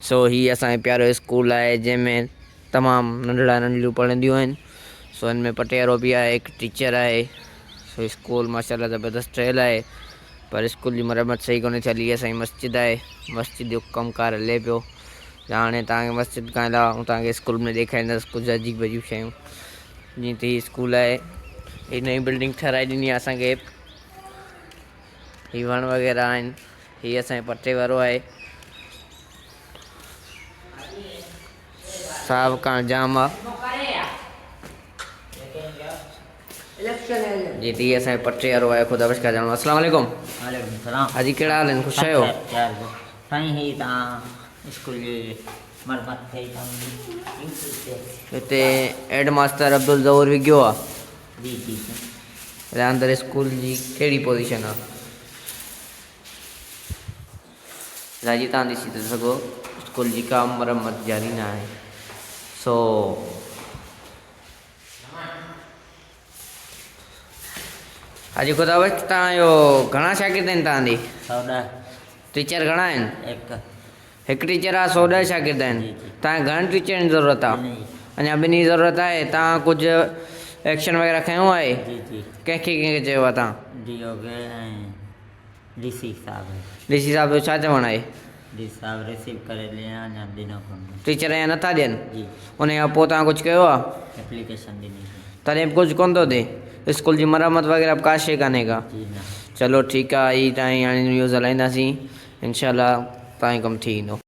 सो ही असांजो प्यारो स्कूल है जंहिंमें तमामु नंढड़ा नंढड़ियूं पढ़ंदियूं आहिनि। सो हिनमें पटेरो भी आहे, हिकु टीचर आहे। सो स्कूल माशाल्लाह ज़बरदस्त ठहियलु आहे, पर स्कूल जी मरम्मत सही कोन्हे थियल। ही असांजी मस्जिद आहे, मस्जिद जो कमकार हले पियो। हाणे तव्हांखे मस्जिद खां अलावा तव्हांखे स्कूल में ॾेखारींदुसि कुझु अजीब अजीब शयूं। जीअं त हीअ स्कूल आहे, हीअ नई बिल्डिंग ठाराए ॾिनी आहे असांखे। हीअ वण वग़ैरह आहिनि। हीअ असांजे पटे वारो आहे, साहब का जाम आहे। जी टी असांजे पटे वारो आहे, ख़ुदा बख्श का जाम। अस्सलाम वालेकुम। वालेकुम सलाम। हाजी कहिड़ा हाल आहिनि, ख़ुशि आहियो? साईं ही तव्हां स्कूल जी मरम्मत कई हिते हेड मास्टर अब्दुल ज़हूर विगियो आहे। जी जी अंदरि स्कूल जी कहिड़ी पोजीशन आहे? राजी तव्हां ॾिसी था सघो, स्कूल जी का मरम्मत जारी न आहे। सो हाजी ख़ुदा बख्श तव्हांजो घणा शागिर्द आहिनि तव्हांजी? 110। टीचर घणा आहिनि? हिकु टीचर आहे, 110 शागिर्द आहिनि। तव्हांखे घणनि टीचरनि जी ज़रूरत आहे? अञा ॿिन्ही जी ज़रूरत आहे। तव्हां कुझु एक्शन वग़ैरह खयों आहे? कंहिंखे कंहिंखे चयो आहे तव्हां? डीसी साहब। डीसी साहब जो छा चवणु आहे? डीसी साहब रिसीव करे लिया अञा ॾिनो कोन्हे। टीचर अञा नथा ॾियनि? जी। उन खां पोइ तव्हां कुझु कयो आहे? एप्लीकेशन ॾिनी। तॾहिं बि कुझु कोन थो थिए? स्कूल जी मरम्मत वग़ैरह का शइ कान्हे का? जी न। चलो ठीकु आहे, हीअ तव्हांजी हाणे न्यूज़ हलाईंदासीं, इनशाला तव्हांजो कमु थी वेंदो।